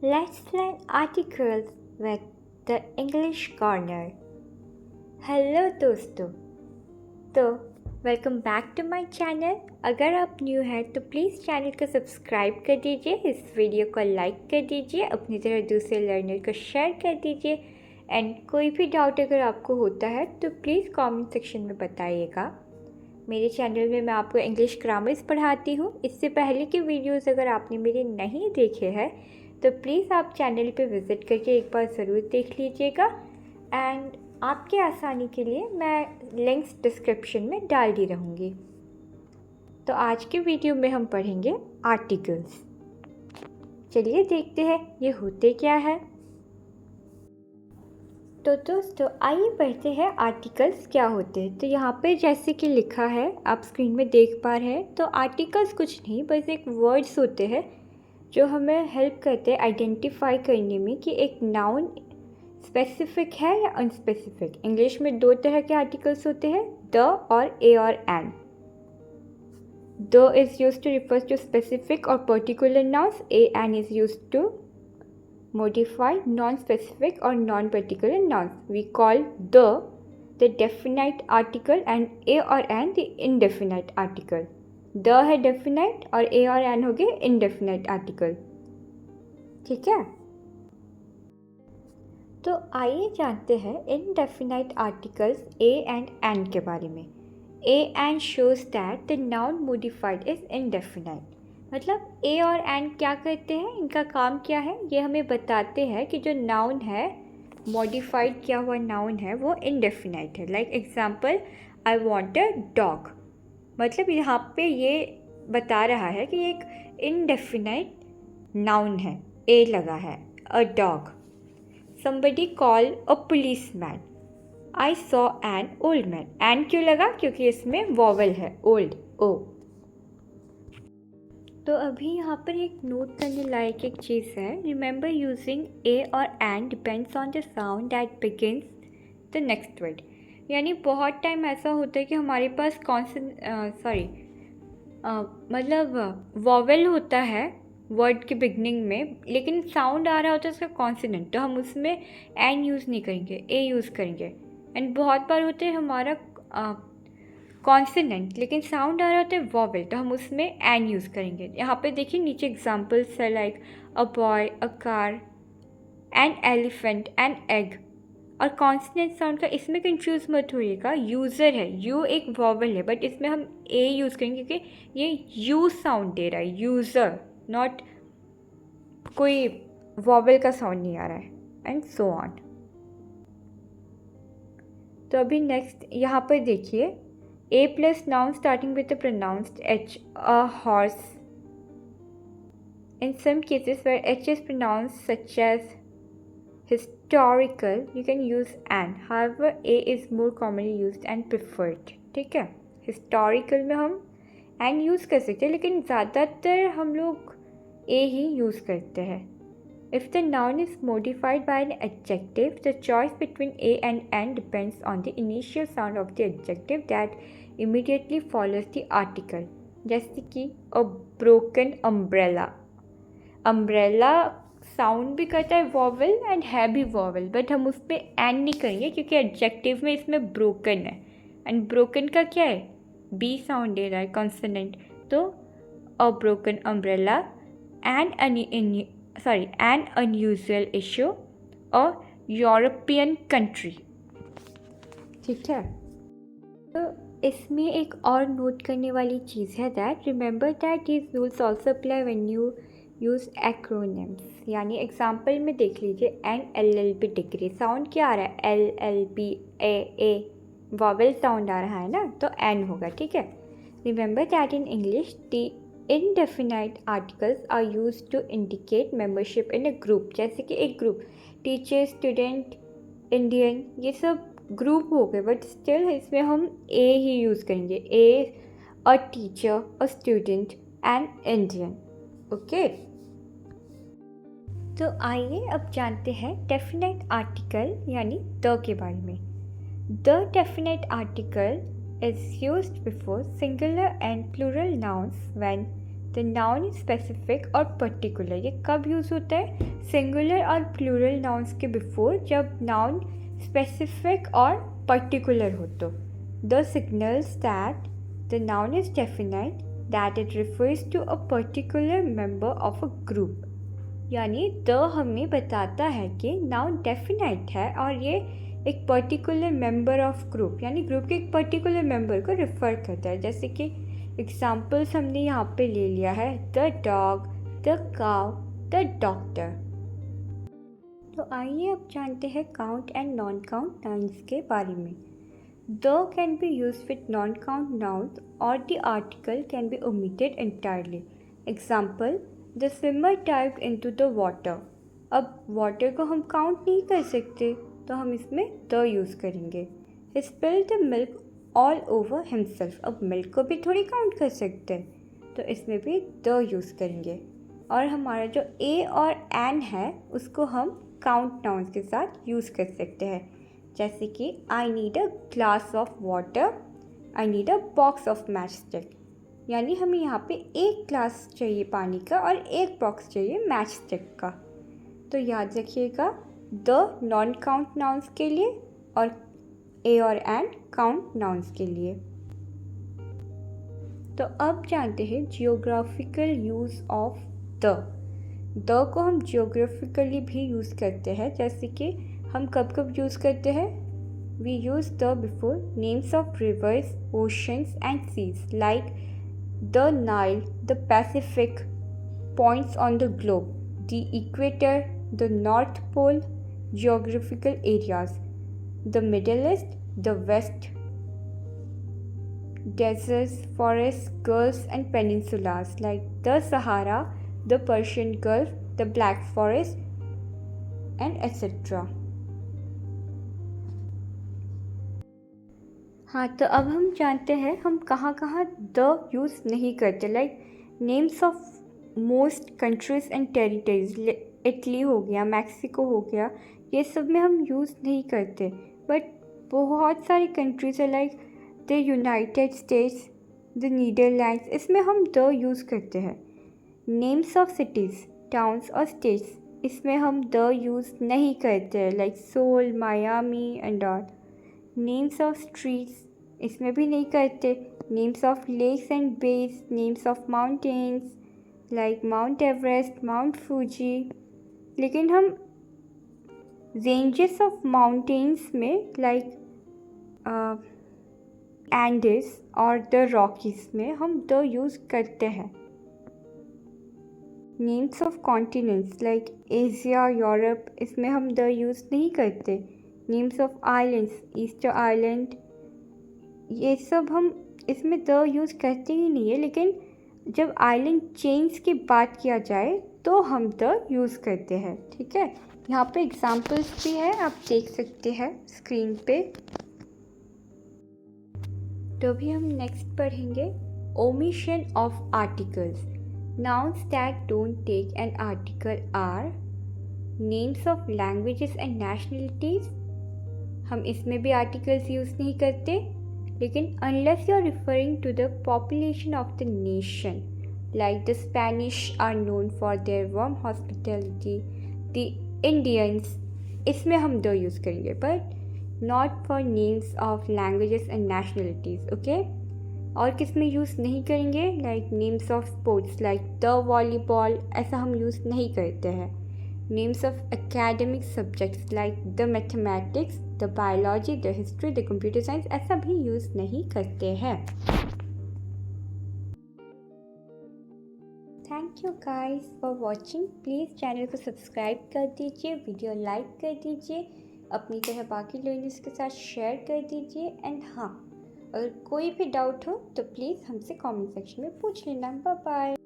Let's learn articles with the English Corner. Hello दोस्तों, तो welcome back to my channel. अगर आप new हैं तो प्लीज़ चैनल को सब्सक्राइब कर दीजिए, इस वीडियो को लाइक कर दीजिए, अपनी तरह दूसरे लर्नर को शेयर कर दीजिए एंड कोई भी डाउट अगर आपको होता है तो प्लीज़ कमेंट सेक्शन में बताइएगा। मेरे चैनल में मैं आपको इंग्लिश ग्रामर्स पढ़ाती हूँ। इससे पहले के वीडियोस अगर आपने मेरे नहीं देखे हैं तो प्लीज़ आप चैनल पे विज़िट करके एक बार ज़रूर देख लीजिएगा एंड आपके आसानी के लिए मैं लिंक्स डिस्क्रिप्शन में डाल दी रहूँगी। तो आज के वीडियो में हम पढ़ेंगे आर्टिकल्स। चलिए देखते हैं ये होते क्या है। तो दोस्तों आइए पढ़ते हैं आर्टिकल्स क्या होते हैं। तो यहाँ पे जैसे कि लिखा है, आप स्क्रीन में देख पा रहे हैं, तो आर्टिकल्स कुछ नहीं बस एक वर्ड्स होते हैं जो हमें हेल्प करते हैं आइडेंटिफाई करने में कि एक नाउन स्पेसिफिक है या अनस्पेसिफिक। इंग्लिश में दो तरह के आर्टिकल्स होते हैं, द और ए और an. The is used to refer to specific और particular nouns, a an is used to modify non-specific or non-particular nouns. We call the definite article and a or an the indefinite article. the है definite और a और an हो गए indefinite article। ठीक है, तो आइए जानते हैं indefinite articles a and an के बारे में। a and shows that the noun modified is indefinite। मतलब ए और एन क्या करते हैं, इनका काम क्या है, ये हमें बताते हैं कि जो नाउन है, मॉडिफाइड किया हुआ नाउन है, वो इनडेफिनाइट है। Like example, I want a dog. मतलब यहाँ पे ये बता रहा है कि एक इनडेफिनाइट नाउन है, ए लगा है, a dog. Somebody call a policeman, I saw an old man. An क्यों लगा, क्योंकि इसमें वॉवल है, ओल्ड, ओ। तो अभी यहाँ पर एक नोट करने लायक एक चीज़ है, रिमेंबर यूजिंग ए और an depends on the sound that begins the next word. यानी बहुत टाइम ऐसा होता है कि हमारे पास मतलब वॉवेल होता है वर्ड के बिगनिंग में, लेकिन साउंड आ रहा होता है उसका कॉन्सोनेंट, तो हम उसमें एन यूज़ नहीं करेंगे, ए यूज़ करेंगे। एंड बहुत बार होते हैं हमारा कॉन्सोनेंट लेकिन साउंड आ रहा होता है वॉवेल, तो हम उसमें एन यूज़ करेंगे। यहाँ पे देखिए नीचे एग्जांपल्स है, like a boy, a car, an elephant, an egg. और कॉन्सोनेंट साउंड का इसमें कंफ्यूज मत होइएगा, यूज़र है, यू एक वॉवेल है, बट इसमें हम ए यूज़ करेंगे क्योंकि ये यू साउंड दे रहा है, यूज़र, नॉट कोई वॉवेल का साउंड नहीं आ रहा है, एंड सो ऑन। तो अभी नेक्स्ट यहाँ पर देखिए, A plus noun starting with a pronounced H, a horse. In some cases where H is pronounced, such as historical, you can use an. However, A is more commonly used and preferred. ठीक है, historical में हम an use कर सकते हैं, लेकिन ज़्यादातर हम लोग A ही यूज़ करते हैं। If the noun is modified by an adjective, the choice between a and an depends on the initial sound of the adjective that immediately follows the article. जैसे कि a broken umbrella. Umbrella sound भी करता है vowel and है भी vowel, but हम उस पर एन नहीं करेंगे क्योंकि एडजेक्टिव में इसमें ब्रोकन है, एंड ब्रोकन का क्या है, बी साउंड दे रहा है, कॉन्सोनेंट। तो a broken umbrella and an unusual issue or European country. ठीक है, तो इसमें एक और नोट करने वाली चीज़ है, that remember that these rules also apply when you use acronyms. यानी एग्जांपल में देख लीजिए, एन LLB डिग्री, साउंड क्या आ रहा है, LLB, ए वॉवेल साउंड आ रहा है ना, तो एन होगा। ठीक है, remember that in English the indefinite articles are used to indicate membership in a group। जैसे कि एक ग्रुप, टीचर, स्टूडेंट, इंडियन, ये सब ग्रुप हो गए, बट स्टिल इसमें हम ए ही यूज़ करेंगे, a, a teacher, a student, and Indian. Okay, तो आइए अब जानते हैं डेफिनेट आर्टिकल यानी द के बारे में। The definite article is used before singular and plural nouns when the noun is specific और पर्टिकुलर। ये कब यूज़ होता है? सिंगुलर और प्लूरल नाउन्स के बिफोर, जब नाउन स्पेसिफिक और पर्टिकुलर हो तो। The signals that the noun is definite, that it refers to a particular member of a group. यानी द हमें बताता है कि नाउन डेफिनाइट है और ये एक पर्टिकुलर मेंबर ऑफ ग्रुप यानी ग्रुप के एक पर्टिकुलर मेंबर को रिफ़र करता है। जैसे कि एग्जाम्पल्स हमने यहाँ पे ले लिया है, the dog, the cow, the doctor. तो आइए अब जानते हैं count and non count nouns के बारे में। The can be use with non count nouns और the article can be omitted entirely. Example, the swimmer dived into the water. अब वाटर को हम काउंट नहीं कर सकते तो हम इसमें द यूज़ करेंगे। He spilled the milk all over himself. अब मिल्क को भी थोड़ी काउंट कर सकते हैं तो इसमें भी द यूज़ करेंगे। और हमारा जो ए और एन है उसको हम काउंट नाउन्स के साथ यूज़ कर सकते हैं। जैसे कि I need a glass of water, I need a box of match stick. यानी हमें यहाँ पे एक ग्लास चाहिए पानी का और एक बॉक्स चाहिए मैच स्टिक का। तो याद रखिएगा, द नॉन काउंट नाउन्स के लिए और ए और एन काउंट नाउन्स के लिए। तो अब जानते हैं geographical use of the. The को हम जियोग्राफिकली भी यूज़ करते हैं। जैसे कि हम कब कब यूज़ करते हैं? We use the before names of rivers, oceans and seas like the Nile, the Pacific, points on the globe, the equator, the North Pole, geographical areas, the Middle East, the West, deserts, forests, gulfs and peninsulas like the Sahara, the Persian Gulf, the Black Forest and etc. हाँ, तो अब हम जानते हैं हम कहाँ कहाँ the use नहीं करते। Like names of most countries and territories, Italy हो गया, मैक्सिको हो गया, ये सब में हम यूज़ नहीं करते। बट बहुत सारी कंट्रीज है like the United States, the Netherlands, इसमें हम द यूज़ करते हैं। नेम्स ऑफ सिटीज़, टाउन्स और स्टेट्स, इसमें हम द यूज़ नहीं करते like Seoul, Miami and all. Names of streets, इसमें भी नहीं करते। Names of lakes and bays, names of mountains like Mount Everest, Mount Fuji. लेकिन हम रेंजेस ऑफ माउंटेन्स में लाइक एंडेस और द रॉकीज में हम द यूज़ करते हैं। Names of continents like Asia, Europe, इसमें हम द यूज़ नहीं करते। Names of islands, Easter island, ये सब हम इसमें द यूज़ करते ही नहीं है। लेकिन जब आइलैंड चेन्स की बात किया जाए तो हम द यूज़ करते हैं। ठीक है, यहाँ पे एग्जाम्पल्स भी है, आप देख सकते हैं स्क्रीन पे। तो भी हम नेक्स्ट पढ़ेंगे omission of articles. Nouns that don't take an article are names of languages and nationalities. हम इसमें भी आर्टिकल्स यूज़ नहीं करते। लेकिन unless you are referring to the population of the nation like the Spanish are known for their warm hospitality, the Indians, इसमें हम the use करेंगे, but not for names of languages and nationalities. Okay, और किस में use नहीं करेंगे? Like names of sports like the volleyball, ऐसा हम यूज़ नहीं करते हैं। Names of academic subjects like the mathematics, the biology, the history, the computer science, ऐसा भी यूज़ नहीं करते हैं। Thank you guys for watching. Please channel को सब्सक्राइब कर दीजिए, वीडियो लाइक कर दीजिए, अपनी तरह बाकी लोगों के साथ शेयर कर दीजिए। एंड हाँ, अगर कोई भी डाउट हो तो प्लीज़ हमसे कमेंट सेक्शन में पूछ लेना। Bye bye.